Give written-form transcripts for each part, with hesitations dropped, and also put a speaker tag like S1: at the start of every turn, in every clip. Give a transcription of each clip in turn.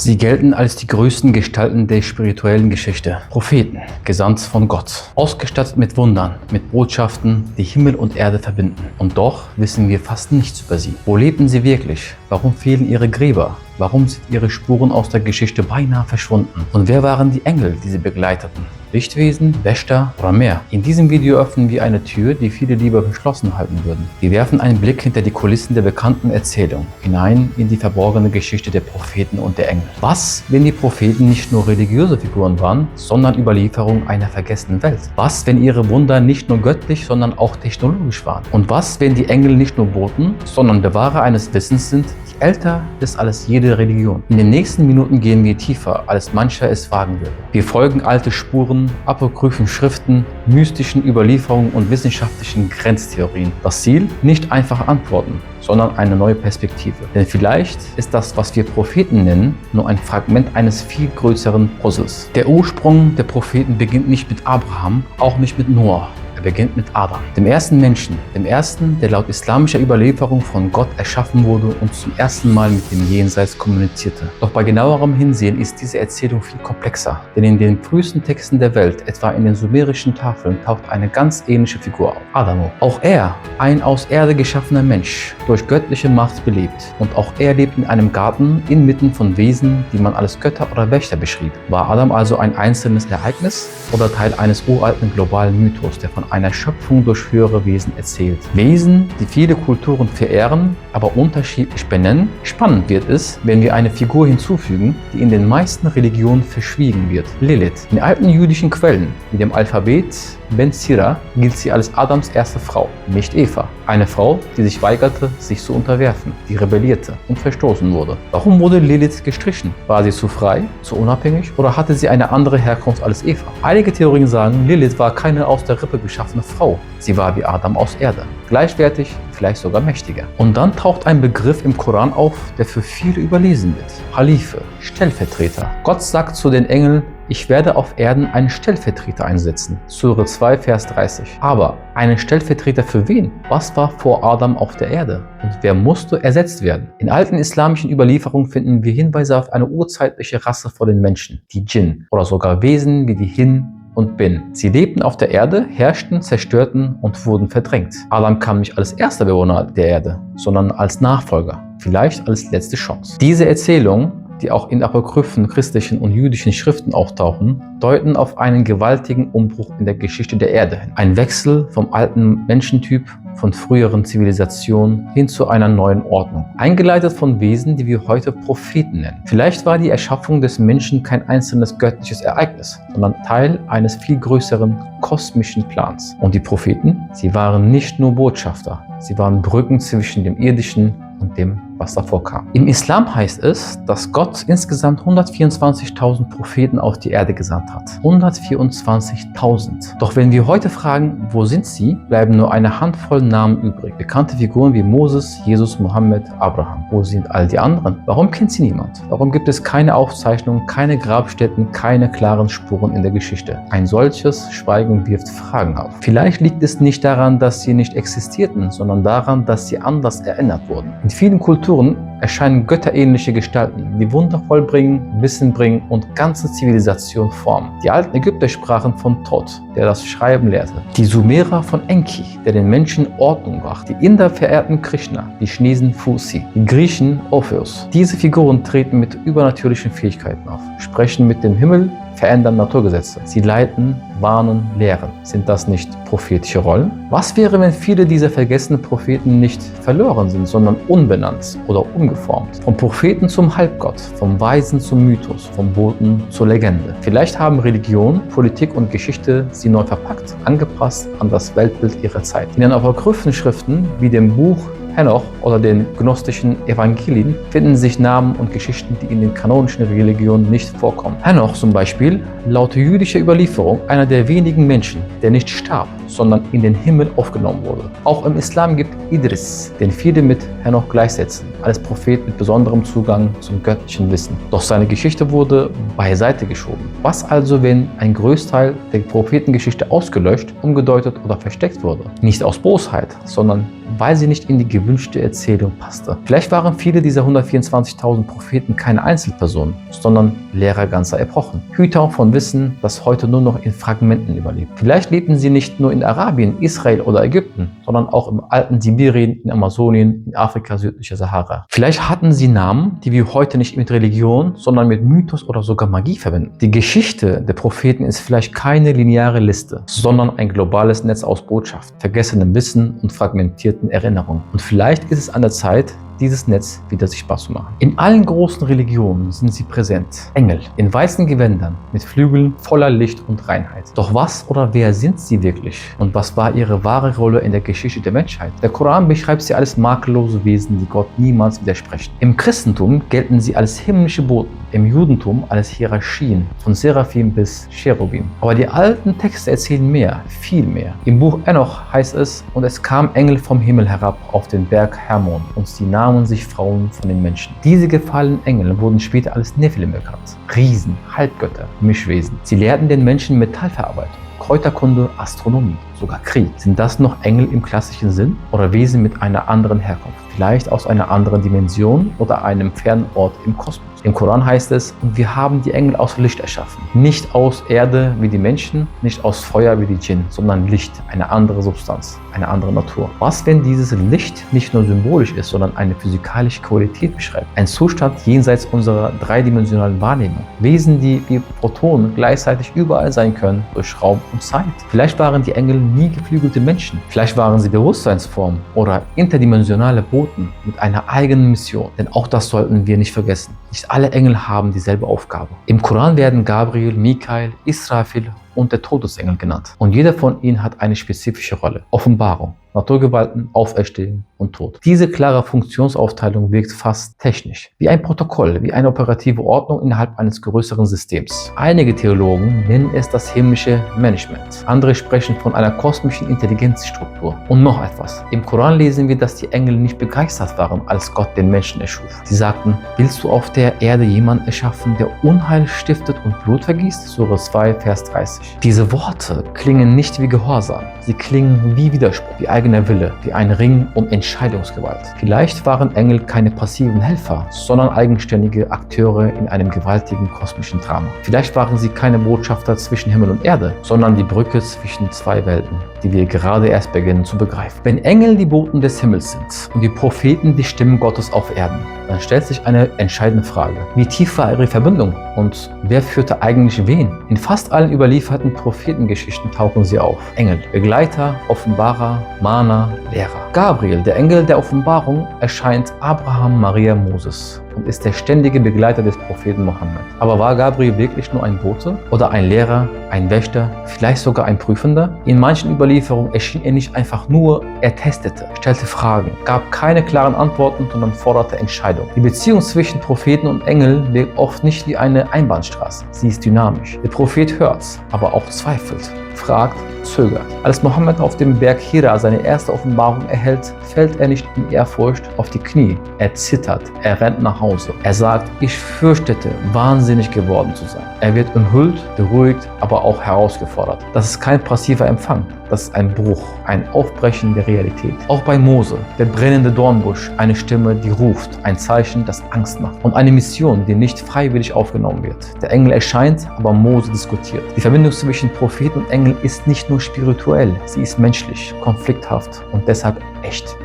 S1: Sie gelten als die größten Gestalten der spirituellen Geschichte. Propheten, gesandt von Gott, ausgestattet mit Wundern, mit Botschaften, die Himmel und Erde verbinden. Und doch wissen wir fast nichts über sie. Wo lebten sie wirklich? Warum fehlen ihre Gräber? Warum sind ihre Spuren aus der Geschichte beinahe verschwunden? Und wer waren die Engel, die sie begleiteten? Lichtwesen, Wächter oder mehr? In diesem Video öffnen wir eine Tür, die viele lieber verschlossen halten würden. Wir werfen einen Blick hinter die Kulissen der bekannten Erzählung, hinein in die verborgene Geschichte der Propheten und der Engel. Was, wenn die Propheten nicht nur religiöse Figuren waren, sondern Überlieferung einer vergessenen Welt? Was, wenn ihre Wunder nicht nur göttlich, sondern auch technologisch waren? Und was, wenn die Engel nicht nur Boten, sondern Bewahrer eines Wissens sind, älter ist als jede Religion? In den nächsten Minuten gehen wir tiefer, als mancher es wagen würde. Wir folgen alte Spuren, apokryphen Schriften, mystischen Überlieferungen und wissenschaftlichen Grenztheorien. Das Ziel? Nicht einfach Antworten, sondern eine neue Perspektive. Denn vielleicht ist das, was wir Propheten nennen, nur ein Fragment eines viel größeren Puzzles. Der Ursprung der Propheten beginnt nicht mit Abraham, auch nicht mit Noah. Er beginnt mit Adam, dem ersten Menschen, dem ersten, der laut islamischer Überlieferung von Gott erschaffen wurde und zum ersten Mal mit dem Jenseits kommunizierte. Doch bei genauerem Hinsehen ist diese Erzählung viel komplexer, denn in den frühesten Texten der Welt, etwa in den sumerischen Tafeln, taucht eine ganz ähnliche Figur auf, Adamo. Auch er, ein aus Erde geschaffener Mensch, durch göttliche Macht belebt. Und auch er lebt in einem Garten inmitten von Wesen, die man als Götter oder Wächter beschrieb. War Adam also ein einzelnes Ereignis oder Teil eines uralten globalen Mythos, der von einer Schöpfung durch höhere Wesen erzählt? Wesen, die viele Kulturen verehren, aber unterschiedlich benennen. Spannend wird es, wenn wir eine Figur hinzufügen, die in den meisten Religionen verschwiegen wird: Lilith. In alten jüdischen Quellen, wie dem Alphabet Ben Sira, gilt sie als Adams erste Frau, nicht Eva. Eine Frau, die sich weigerte, sich zu unterwerfen, die rebellierte und verstoßen wurde. Warum wurde Lilith gestrichen? War sie zu frei, zu unabhängig oder hatte sie eine andere Herkunft als Eva? Einige Theorien sagen, Lilith war keine aus der Rippe geschaffene Frau. Sie war wie Adam aus Erde, gleichwertig, vielleicht sogar mächtiger. Und dann taucht ein Begriff im Koran auf, der für viele überlesen wird: Halife, Stellvertreter. Gott sagt zu den Engeln: Ich werde auf Erden einen Stellvertreter einsetzen. Sure 2, Vers 30. Aber einen Stellvertreter für wen? Was war vor Adam auf der Erde? Und wer musste ersetzt werden? In alten islamischen Überlieferungen finden wir Hinweise auf eine urzeitliche Rasse vor den Menschen, die Djinn, oder sogar Wesen wie die Hin und Bin. Sie lebten auf der Erde, herrschten, zerstörten und wurden verdrängt. Adam kam nicht als erster Bewohner der Erde, sondern als Nachfolger, vielleicht als letzte Chance. Diese Erzählung, die auch in apokryphen christlichen und jüdischen Schriften auftauchen, deuten auf einen gewaltigen Umbruch in der Geschichte der Erde hin. Ein Wechsel vom alten Menschentyp, von früheren Zivilisationen hin zu einer neuen Ordnung. Eingeleitet von Wesen, die wir heute Propheten nennen. Vielleicht war die Erschaffung des Menschen kein einzelnes göttliches Ereignis, sondern Teil eines viel größeren kosmischen Plans. Und die Propheten, sie waren nicht nur Botschafter, sie waren Brücken zwischen dem Irdischen und dem, was davor kam. Im Islam heißt es, dass Gott insgesamt 124.000 Propheten auf die Erde gesandt hat. 124.000. Doch wenn wir heute fragen, wo sind sie, bleiben nur eine Handvoll Namen übrig. Bekannte Figuren wie Moses, Jesus, Mohammed, Abraham. Wo sind all die anderen? Warum kennt sie niemand? Warum gibt es keine Aufzeichnungen, keine Grabstätten, keine klaren Spuren in der Geschichte? Ein solches Schweigen wirft Fragen auf. Vielleicht liegt es nicht daran, dass sie nicht existierten, sondern daran, dass sie anders erinnert wurden. In vielen Kulturen erscheinen götterähnliche Gestalten, die Wunder vollbringen, Wissen bringen und ganze Zivilisationen formen. Die alten Ägypter sprachen von Thoth, der das Schreiben lehrte. Die Sumerer von Enki, der den Menschen Ordnung brachte. Die Inder verehrten Krishna, die Chinesen Fuxi, die Griechen Orpheus. Diese Figuren treten mit übernatürlichen Fähigkeiten auf, sprechen mit dem Himmel, verändern Naturgesetze. Sie leiten, warnen, lehren. Sind das nicht prophetische Rollen? Was wäre, wenn viele dieser vergessenen Propheten nicht verloren sind, sondern unbenannt oder umgeformt? Vom Propheten zum Halbgott, vom Weisen zum Mythos, vom Boten zur Legende. Vielleicht haben Religion, Politik und Geschichte sie neu verpackt, angepasst an das Weltbild ihrer Zeit. In den apokryphen Schriften wie dem Buch Henoch oder den gnostischen Evangelien finden sich Namen und Geschichten, die in den kanonischen Religionen nicht vorkommen. Henoch zum Beispiel, laut jüdischer Überlieferung, einer der wenigen Menschen, der nicht starb, sondern in den Himmel aufgenommen wurde. Auch im Islam gibt Idris, den viele mit Henoch gleichsetzen, als Prophet mit besonderem Zugang zum göttlichen Wissen. Doch seine Geschichte wurde beiseite geschoben. Was also, wenn ein Großteil der Prophetengeschichte ausgelöscht, umgedeutet oder versteckt wurde? Nicht aus Bosheit, sondern weil sie nicht in die gewünschte Erzählung passte. Vielleicht waren viele dieser 124.000 Propheten keine Einzelpersonen, sondern Lehrer ganzer Epochen. Hüter von Wissen, das heute nur noch in Fragmenten überlebt. Vielleicht lebten sie nicht nur in Arabien, Israel oder Ägypten, sondern auch im alten Sibirien, in Amazonien, in Afrika, südlicher Sahara. Vielleicht hatten sie Namen, die wir heute nicht mit Religion, sondern mit Mythos oder sogar Magie verbinden. Die Geschichte der Propheten ist vielleicht keine lineare Liste, sondern ein globales Netz aus Botschaft, vergessenem Wissen und fragmentierten Erinnerungen. Und vielleicht ist es an der Zeit, dieses Netz wieder sichtbar zu machen. In allen großen Religionen sind sie präsent. Engel in weißen Gewändern mit Flügeln voller Licht und Reinheit. Doch was oder wer sind sie wirklich? Und was war ihre wahre Rolle in der Geschichte der Menschheit? Der Koran beschreibt sie als makellose Wesen, die Gott niemals widersprechen. Im Christentum gelten sie als himmlische Boten, im Judentum als Hierarchien, von Seraphim bis Cherubim. Aber die alten Texte erzählen mehr, viel mehr. Im Buch Enoch heißt es: Und es kamen Engel vom Himmel herab auf den Berg Hermon, und sie nahmen sich Frauen von den Menschen. Diese gefallenen Engel wurden später als Nephilim bekannt. Riesen, Halbgötter, Mischwesen. Sie lehrten den Menschen Metallverarbeitung, Kräuterkunde, Astronomie, sogar Krieg. Sind das noch Engel im klassischen Sinn oder Wesen mit einer anderen Herkunft? Vielleicht aus einer anderen Dimension oder einem fernen Ort im Kosmos. Im Koran heißt es: Und wir haben die Engel aus Licht erschaffen. Nicht aus Erde wie die Menschen, nicht aus Feuer wie die Djinn, sondern Licht, eine andere Substanz, eine andere Natur. Was, wenn dieses Licht nicht nur symbolisch ist, sondern eine physikalische Qualität beschreibt? Ein Zustand jenseits unserer dreidimensionalen Wahrnehmung. Wesen, die wie Protonen gleichzeitig überall sein können, durch Raum und Zeit. Vielleicht waren die Engel nie geflügelte Menschen. Vielleicht waren sie Bewusstseinsformen oder interdimensionale Boten mit einer eigenen Mission. Denn auch das sollten wir nicht vergessen. Nicht alle Engel haben dieselbe Aufgabe. Im Koran werden Gabriel, Mikael, Israfil und der Todesengel genannt. Und jeder von ihnen hat eine spezifische Rolle. Offenbarung, Naturgewalten, Auferstehung und Tod. Diese klare Funktionsaufteilung wirkt fast technisch, wie ein Protokoll, wie eine operative Ordnung innerhalb eines größeren Systems. Einige Theologen nennen es das himmlische Management. Andere sprechen von einer kosmischen Intelligenzstruktur. Und noch etwas. Im Koran lesen wir, dass die Engel nicht begeistert waren, als Gott den Menschen erschuf. Sie sagten: Willst du auf der Erde jemanden erschaffen, der Unheil stiftet und Blut vergießt? Sure 2, Vers 30. Diese Worte klingen nicht wie Gehorsam. Sie klingen wie Widerspruch, wie eigener Wille, wie ein Ring um Entscheidungsgewalt. Vielleicht waren Engel keine passiven Helfer, sondern eigenständige Akteure in einem gewaltigen kosmischen Drama. Vielleicht waren sie keine Botschafter zwischen Himmel und Erde, sondern die Brücke zwischen zwei Welten, die wir gerade erst beginnen zu begreifen. Wenn Engel die Boten des Himmels sind und die Propheten die Stimmen Gottes auf Erden, dann stellt sich eine entscheidende Frage. Wie tief war ihre Verbindung und wer führte eigentlich wen? In fast allen überlieferten Prophetengeschichten tauchen sie auf. Engel, Begleiter, Offenbarer, Mahner, Lehrer. Gabriel, der Engel der Offenbarung, erscheint Abraham, Maria, Moses und ist der ständige Begleiter des Propheten Mohammed. Aber war Gabriel wirklich nur ein Bote oder ein Lehrer, ein Wächter, vielleicht sogar ein Prüfender? In manchen Überlieferungen erschien er nicht einfach nur, er testete, stellte Fragen, gab keine klaren Antworten, sondern forderte Entscheidungen. Die Beziehung zwischen Propheten und Engeln wirkt oft nicht wie eine Einbahnstraße. Sie ist dynamisch. Der Prophet hört, aber auch zweifelt, fragt, zögert. Als Mohammed auf dem Berg Hira seine erste Offenbarung erhält, fällt er nicht in Ehrfurcht auf die Knie. Er zittert, er rennt nach Hause. Er sagt: Ich fürchtete, wahnsinnig geworden zu sein. Er wird umhüllt, beruhigt, aber auch herausgefordert. Das ist kein passiver Empfang. Das ist ein Bruch, ein Aufbrechen der Realität. Auch bei Mose, der brennende Dornbusch, eine Stimme, die ruft, ein Zeichen, das Angst macht und eine Mission, die nicht freiwillig aufgenommen wird. Der Engel erscheint, aber Mose diskutiert. Die Verbindung zwischen Propheten und Engel ist nicht nur spirituell, sie ist menschlich, konflikthaft und deshalb echt.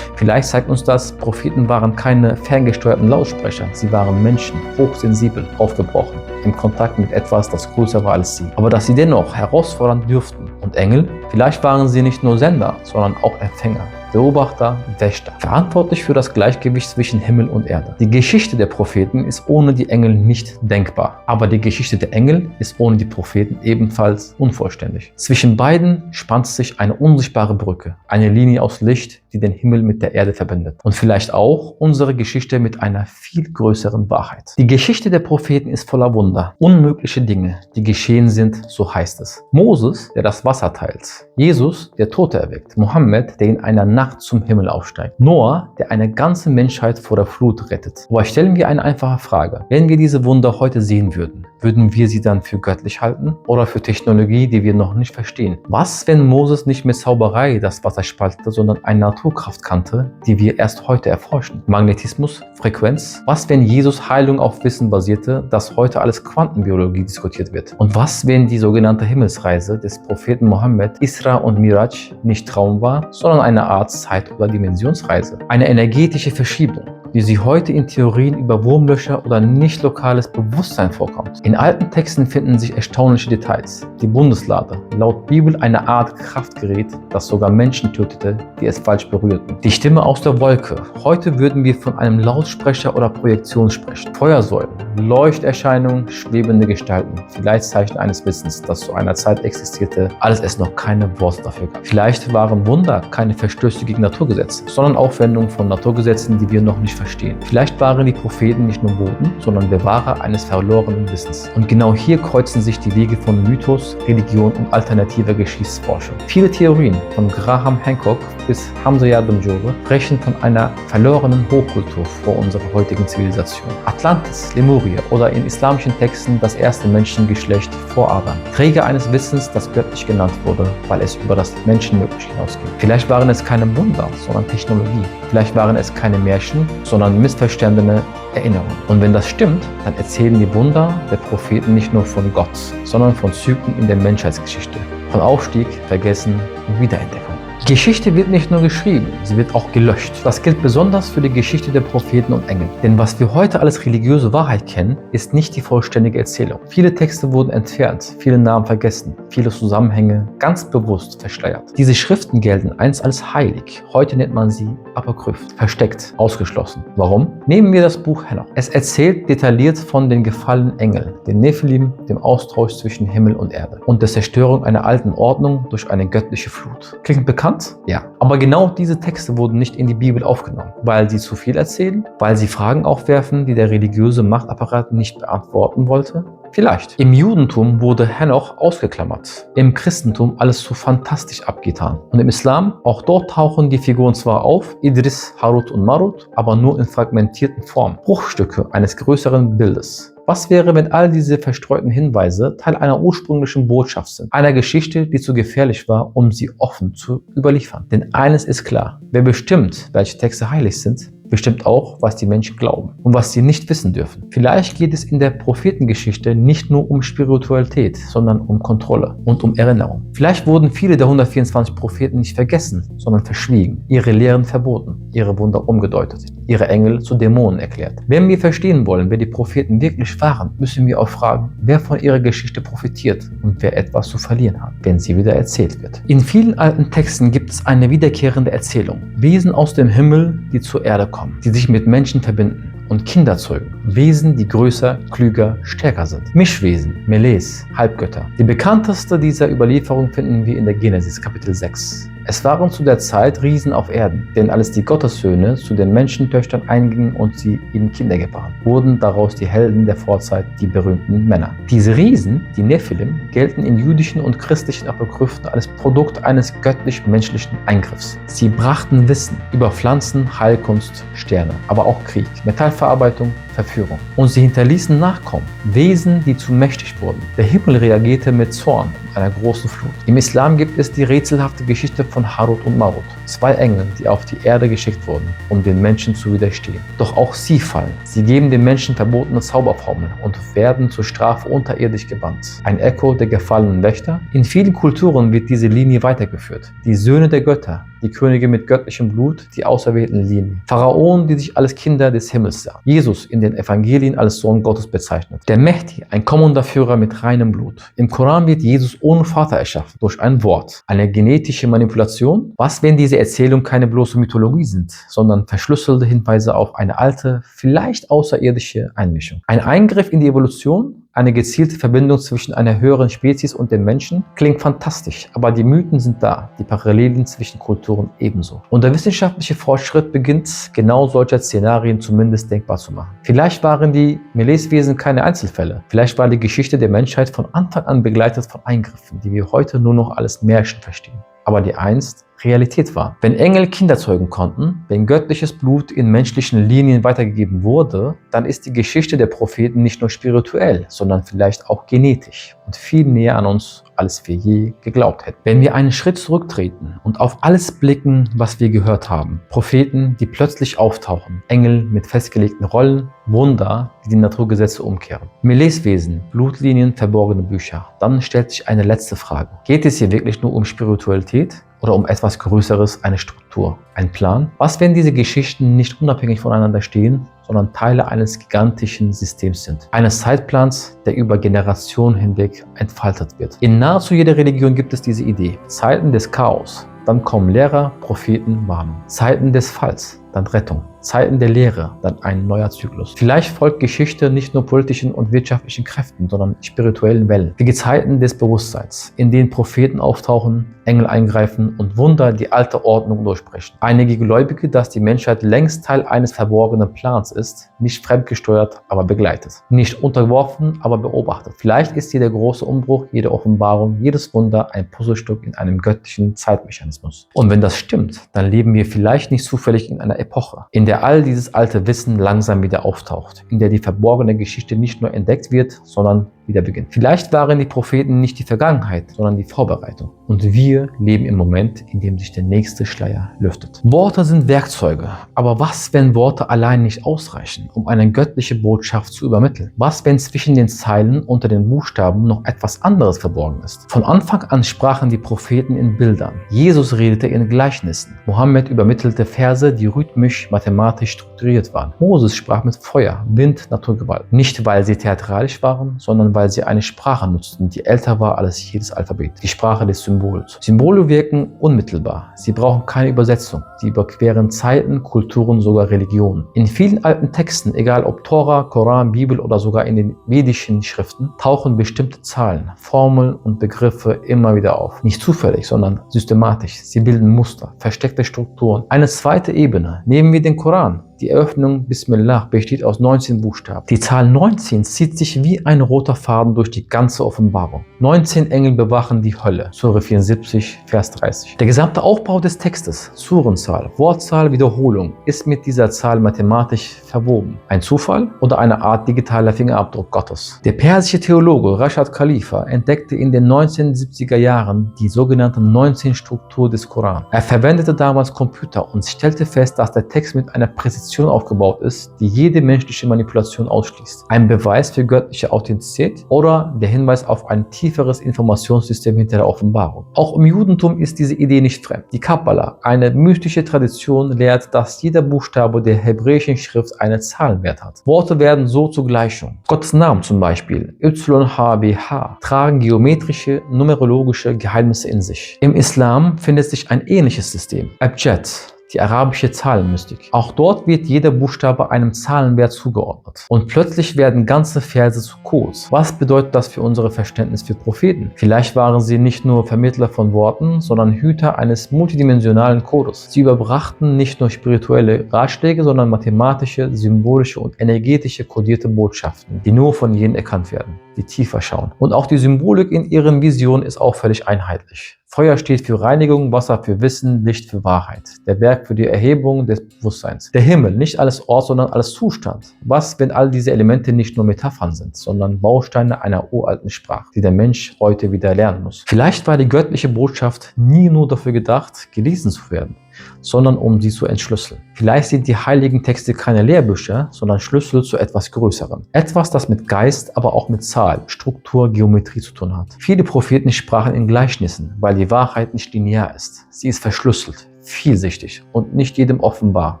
S1: Vielleicht zeigt uns das, Propheten waren keine ferngesteuerten Lautsprecher, sie waren Menschen, hochsensibel, aufgebrochen, im Kontakt mit etwas, das größer war als sie. Aber dass sie dennoch herausfordern dürften. Und Engel? Vielleicht waren sie nicht nur Sender, sondern auch Empfänger. Beobachter, Wächter, verantwortlich für das Gleichgewicht zwischen Himmel und Erde. Die Geschichte der Propheten ist ohne die Engel nicht denkbar, aber die Geschichte der Engel ist ohne die Propheten ebenfalls unvollständig. Zwischen beiden spannt sich eine unsichtbare Brücke, eine Linie aus Licht, die den Himmel mit der Erde verbindet. Und vielleicht auch unsere Geschichte mit einer viel größeren Wahrheit. Die Geschichte der Propheten ist voller Wunder, unmögliche Dinge, die geschehen sind, so heißt es. Moses, der das Wasser teilt. Jesus, der Tote erweckt. Mohammed, der in einer Nacht zum Himmel aufsteigt. Noah, der eine ganze Menschheit vor der Flut rettet. Aber stellen wir eine einfache Frage. Wenn wir diese Wunder heute sehen würden, würden wir sie dann für göttlich halten oder für Technologie, die wir noch nicht verstehen? Was, wenn Moses nicht mit Zauberei das Wasser spaltete, sondern ein Naturgesetz Naturkraft kannte, die wir erst heute erforschen. Magnetismus, Frequenz. Was, wenn Jesus Heilung auf Wissen basierte, das heute als Quantenbiologie diskutiert wird? Und was, wenn die sogenannte Himmelsreise des Propheten Mohammed, Isra und Miraj, nicht Traum war, sondern eine Art Zeit- oder Dimensionsreise? Eine energetische Verschiebung, wie sie heute in Theorien über Wurmlöcher oder nicht lokales Bewusstsein vorkommt. In alten Texten finden sich erstaunliche Details. Die Bundeslade, laut Bibel eine Art Kraftgerät, das sogar Menschen tötete, die es falsch berührten. Die Stimme aus der Wolke. Heute würden wir von einem Lautsprecher oder Projektion sprechen. Feuersäulen, Leuchterscheinungen, schwebende Gestalten. Vielleicht Zeichen eines Wissens, das zu einer Zeit existierte, als es noch keine Worte dafür gab. Vielleicht waren Wunder keine Verstöße gegen Naturgesetze, sondern Aufwendungen von Naturgesetzen, die wir noch nicht verstehen. Vielleicht waren die Propheten nicht nur Boten, sondern Bewahrer eines verlorenen Wissens. Und genau hier kreuzen sich die Wege von Mythos, Religion und alternativer Geschichtsforschung. Viele Theorien, von Graham Hancock bis Hamza Yardımcıoğlu, sprechen von einer verlorenen Hochkultur vor unserer heutigen Zivilisation. Atlantis, Lemuria oder in islamischen Texten das erste Menschengeschlecht vor Adam. Träger eines Wissens, das göttlich genannt wurde, weil es über das Menschenmögliche hinausging. Vielleicht waren es keine Wunder, sondern Technologie. Vielleicht waren es keine Märchen, sondern missverstandene Erinnerungen. Und wenn das stimmt, dann erzählen die Wunder der Propheten nicht nur von Gott, sondern von Zyklen in der Menschheitsgeschichte. Von Aufstieg, Vergessen und Wiederentdeckung. Die Geschichte wird nicht nur geschrieben, sie wird auch gelöscht. Das gilt besonders für die Geschichte der Propheten und Engel. Denn was wir heute als religiöse Wahrheit kennen, ist nicht die vollständige Erzählung. Viele Texte wurden entfernt, viele Namen vergessen, viele Zusammenhänge ganz bewusst verschleiert. Diese Schriften gelten einst als heilig, heute nennt man sie Apokryph, versteckt, ausgeschlossen. Warum? Nehmen wir das Buch Henoch. Es erzählt detailliert von den gefallenen Engeln, den Nephilim, dem Austausch zwischen Himmel und Erde und der Zerstörung einer alten Ordnung durch eine göttliche Flut. Klingt bekannt? Ja. Aber genau diese Texte wurden nicht in die Bibel aufgenommen, weil sie zu viel erzählen, weil sie Fragen aufwerfen, die der religiöse Machtapparat nicht beantworten wollte. Vielleicht. Im Judentum wurde Henoch ausgeklammert, im Christentum alles zu fantastisch abgetan. Und im Islam, auch dort tauchen die Figuren zwar auf, Idris, Harut und Marut, aber nur in fragmentierten Formen, Bruchstücke eines größeren Bildes. Was wäre, wenn all diese verstreuten Hinweise Teil einer ursprünglichen Botschaft sind? Einer Geschichte, die zu gefährlich war, um sie offen zu überliefern. Denn eines ist klar, wer bestimmt, welche Texte heilig sind, bestimmt auch, was die Menschen glauben und was sie nicht wissen dürfen. Vielleicht geht es in der Prophetengeschichte nicht nur um Spiritualität, sondern um Kontrolle und um Erinnerung. Vielleicht wurden viele der 124 Propheten nicht vergessen, sondern verschwiegen, ihre Lehren verboten, ihre Wunder umgedeutet, ihre Engel zu Dämonen erklärt. Wenn wir verstehen wollen, wer die Propheten wirklich waren, müssen wir auch fragen, wer von ihrer Geschichte profitiert und wer etwas zu verlieren hat, wenn sie wieder erzählt wird. In vielen alten Texten gibt es eine wiederkehrende Erzählung. Wesen aus dem Himmel, die zur Erde kommen, die sich mit Menschen verbinden und Kinder zeugen. Wesen, die größer, klüger, stärker sind. Mischwesen, Meles, Halbgötter. Die bekannteste dieser Überlieferung finden wir in der Genesis, Kapitel 6. Es waren zu der Zeit Riesen auf Erden, denn als die Gottessöhne zu den Menschentöchtern eingingen und sie ihnen Kinder gebaren, wurden daraus die Helden der Vorzeit, die berühmten Männer. Diese Riesen, die Nephilim, gelten in jüdischen und christlichen Apokryphen als Produkt eines göttlich-menschlichen Eingriffs. Sie brachten Wissen über Pflanzen, Heilkunst, Sterne, aber auch Krieg, Metallverarbeitung, Verführung. Und sie hinterließen Nachkommen, Wesen, die zu mächtig wurden. Der Himmel reagierte mit Zorn und einer großen Flut. Im Islam gibt es die rätselhafte Geschichte von Harut und Marut, zwei Engel, die auf die Erde geschickt wurden, um den Menschen zu widerstehen. Doch auch sie fallen. Sie geben den Menschen verbotene Zauberformeln und werden zur Strafe unterirdisch gebannt. Ein Echo der gefallenen Wächter. In vielen Kulturen wird diese Linie weitergeführt. Die Söhne der Götter, die Könige mit göttlichem Blut, die auserwählten Linie. Pharaonen, die sich als Kinder des Himmels sahen. Jesus in den Evangelien als Sohn Gottes bezeichnet. Der Mehdi, ein kommender Führer mit reinem Blut. Im Koran wird Jesus ohne Vater erschaffen, durch ein Wort. Eine genetische Manipulation? Was, wenn diese Erzählungen keine bloße Mythologie sind, sondern verschlüsselte Hinweise auf eine alte, vielleicht außerirdische Einmischung? Ein Eingriff in die Evolution? Eine gezielte Verbindung zwischen einer höheren Spezies und dem Menschen? Klingt fantastisch, aber die Mythen sind da, die Parallelen zwischen Kulturen ebenso. Und der wissenschaftliche Fortschritt beginnt, genau solche Szenarien zumindest denkbar zu machen. Vielleicht waren die Meleswesen keine Einzelfälle. Vielleicht war die Geschichte der Menschheit von Anfang an begleitet von Eingriffen, die wir heute nur noch als Märchen verstehen, aber die einst Realität waren. Wenn Engel Kinder zeugen konnten, wenn göttliches Blut in menschlichen Linien weitergegeben wurde, dann ist die Geschichte der Propheten nicht nur spirituell, sondern vielleicht auch genetisch und viel näher an uns, als wir je geglaubt hätten. Wenn wir einen Schritt zurücktreten und auf alles blicken, was wir gehört haben, Propheten, die plötzlich auftauchen, Engel mit festgelegten Rollen, Wunder, die die Naturgesetze umkehren, Mileswesen, Blutlinien, verborgene Bücher, dann stellt sich eine letzte Frage. Geht es hier wirklich nur um Spiritualität? Oder um etwas Größeres, eine Struktur, ein Plan? Was, wenn diese Geschichten nicht unabhängig voneinander stehen, sondern Teile eines gigantischen Systems sind? Eines Zeitplans, der über Generationen hinweg entfaltet wird. In nahezu jeder Religion gibt es diese Idee. Zeiten des Chaos, dann kommen Lehrer, Propheten, Warnung. Zeiten des Falls, dann Rettung. Zeiten der Lehre, dann ein neuer Zyklus. Vielleicht folgt Geschichte nicht nur politischen und wirtschaftlichen Kräften, sondern spirituellen Wellen. Wie Zeiten des Bewusstseins, in denen Propheten auftauchen, Engel eingreifen und Wunder die alte Ordnung durchbrechen. Einige Gläubige, dass die Menschheit längst Teil eines verborgenen Plans ist, nicht fremdgesteuert, aber begleitet. Nicht unterworfen, aber beobachtet. Vielleicht ist hier der große Umbruch, jede Offenbarung, jedes Wunder ein Puzzlestück in einem göttlichen Zeitmechanismus. Und wenn das stimmt, dann leben wir vielleicht nicht zufällig in einer Epoche, in der all dieses alte Wissen langsam wieder auftaucht, in der die verborgene Geschichte nicht nur entdeckt wird, sondern wieder beginnt. Vielleicht waren die Propheten nicht die Vergangenheit, sondern die Vorbereitung. Und wir leben im Moment, in dem sich der nächste Schleier lüftet. Worte sind Werkzeuge, aber was, wenn Worte allein nicht ausreichen, um eine göttliche Botschaft zu übermitteln? Was, wenn zwischen den Zeilen unter den Buchstaben noch etwas anderes verborgen ist? Von Anfang an sprachen die Propheten in Bildern. Jesus redete in Gleichnissen. Mohammed übermittelte Verse, die rhythmisch, mathematisch strukturiert waren. Moses sprach mit Feuer, Wind, Naturgewalt. Nicht, weil sie theatralisch waren, sondern weil sie eine Sprache nutzten, die älter war als jedes Alphabet. Die Sprache des Symbols. Symbole wirken unmittelbar. Sie brauchen keine Übersetzung. Sie überqueren Zeiten, Kulturen, sogar Religionen. In vielen alten Texten, egal ob Tora, Koran, Bibel oder sogar in den vedischen Schriften, tauchen bestimmte Zahlen, Formeln und Begriffe immer wieder auf. Nicht zufällig, sondern systematisch. Sie bilden Muster, versteckte Strukturen. Eine zweite Ebene. Nehmen wir den Koran. Die Eröffnung Bismillah besteht aus 19 Buchstaben. Die Zahl 19 zieht sich wie ein roter Faden durch die ganze Offenbarung. 19 Engel bewachen die Hölle. Sure 74, Vers 30. Der gesamte Aufbau des Textes, Surenzahl, Wortzahl, Wiederholung, ist mit dieser Zahl mathematisch verwoben. Ein Zufall oder eine Art digitaler Fingerabdruck Gottes? Der persische Theologe Rashad Khalifa entdeckte in den 1970er Jahren die sogenannte 19-Struktur des Koran. Er verwendete damals Computer und stellte fest, dass der Text mit einer Präzision aufgebaut ist, die jede menschliche Manipulation ausschließt. Ein Beweis für göttliche Authentizität oder der Hinweis auf ein tieferes Informationssystem hinter der Offenbarung. Auch im Judentum ist diese Idee nicht fremd. Die Kabbala, eine mystische Tradition, lehrt, dass jeder Buchstabe der hebräischen Schrift einen Zahlenwert hat. Worte werden so zur Gleichung. Gottes Namen zum Beispiel, YHWH, tragen geometrische, numerologische Geheimnisse in sich. Im Islam findet sich ein ähnliches System. Abjad, die arabische Zahlenmystik. Auch dort wird jeder Buchstabe einem Zahlenwert zugeordnet. Und plötzlich werden ganze Verse zu Codes. Was bedeutet das für unser Verständnis für Propheten? Vielleicht waren sie nicht nur Vermittler von Worten, sondern Hüter eines multidimensionalen Codes. Sie überbrachten nicht nur spirituelle Ratschläge, sondern mathematische, symbolische und energetische kodierte Botschaften, die nur von jenen erkannt werden, die tiefer schauen. Und auch die Symbolik in ihren Visionen ist auch völlig einheitlich. Feuer steht für Reinigung, Wasser für Wissen, Licht für Wahrheit. Der Berg für die Erhebung des Bewusstseins. Der Himmel, nicht als Ort, sondern als Zustand. Was, wenn all diese Elemente nicht nur Metaphern sind, sondern Bausteine einer uralten Sprache, die der Mensch heute wieder lernen muss? Vielleicht war die göttliche Botschaft nie nur dafür gedacht, gelesen zu werden, sondern um sie zu entschlüsseln. Vielleicht sind die heiligen Texte keine Lehrbücher, sondern Schlüssel zu etwas Größerem. Etwas, das mit Geist, aber auch mit Zahl, Struktur, Geometrie zu tun hat. Viele Propheten sprachen in Gleichnissen, weil die Wahrheit nicht linear ist. Sie ist verschlüsselt, vielschichtig und nicht jedem offenbar.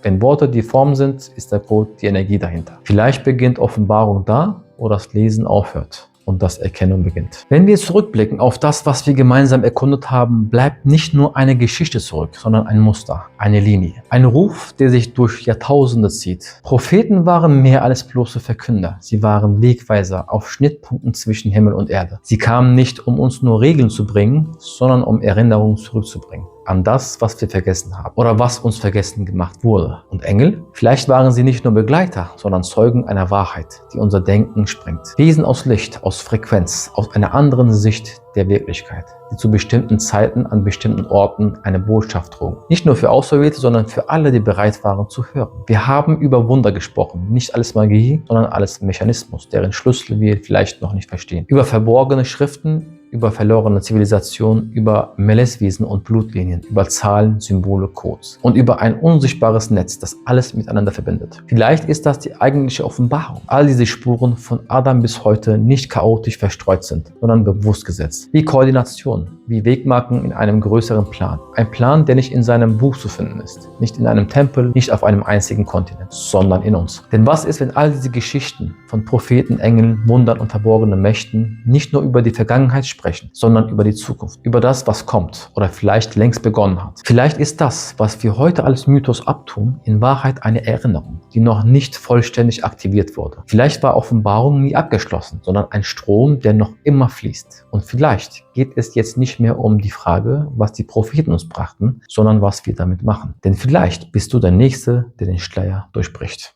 S1: Wenn Worte die Form sind, ist der Code die Energie dahinter. Vielleicht beginnt Offenbarung da, wo das Lesen aufhört und das Erkennen beginnt. Wenn wir zurückblicken auf das, was wir gemeinsam erkundet haben, bleibt nicht nur eine Geschichte zurück, sondern ein Muster, eine Linie. Ein Ruf, der sich durch Jahrtausende zieht. Propheten waren mehr als bloße Verkünder. Sie waren Wegweiser auf Schnittpunkten zwischen Himmel und Erde. Sie kamen nicht, um uns nur Regeln zu bringen, sondern um Erinnerungen zurückzubringen. an das, was wir vergessen haben oder was uns vergessen gemacht wurde. Und Engel? Vielleicht waren sie nicht nur Begleiter, sondern Zeugen einer Wahrheit, die unser Denken sprengt. Wesen aus Licht, aus Frequenz, aus einer anderen Sicht der Wirklichkeit, die zu bestimmten Zeiten an bestimmten Orten eine Botschaft trugen. Nicht nur für Auserwählte, sondern für alle, die bereit waren zu hören. Wir haben über Wunder gesprochen, nicht alles Magie, sondern alles Mechanismus, deren Schlüssel wir vielleicht noch nicht verstehen. Über verborgene Schriften, über verlorene Zivilisationen, über Meleswesen und Blutlinien, über Zahlen, Symbole, Codes und über ein unsichtbares Netz, das alles miteinander verbindet. Vielleicht ist das die eigentliche Offenbarung. All diese Spuren von Adam bis heute nicht chaotisch verstreut sind, sondern bewusst gesetzt. Wie Koordination, wie Wegmarken in einem größeren Plan. Ein Plan, der nicht in seinem Buch zu finden ist, nicht in einem Tempel, nicht auf einem einzigen Kontinent, sondern in uns. Denn was ist, wenn all diese Geschichten von Propheten, Engeln, Wundern und verborgenen Mächten nicht nur über die Vergangenheit sprechen, sondern über die Zukunft, über das, was kommt oder vielleicht längst begonnen hat. Vielleicht ist das, was wir heute als Mythos abtun, in Wahrheit eine Erinnerung, die noch nicht vollständig aktiviert wurde. Vielleicht war Offenbarung nie abgeschlossen, sondern ein Strom, der noch immer fließt. Und vielleicht geht es jetzt nicht mehr um die Frage, was die Propheten uns brachten, sondern was wir damit machen. Denn vielleicht bist du der Nächste, der den Schleier durchbricht.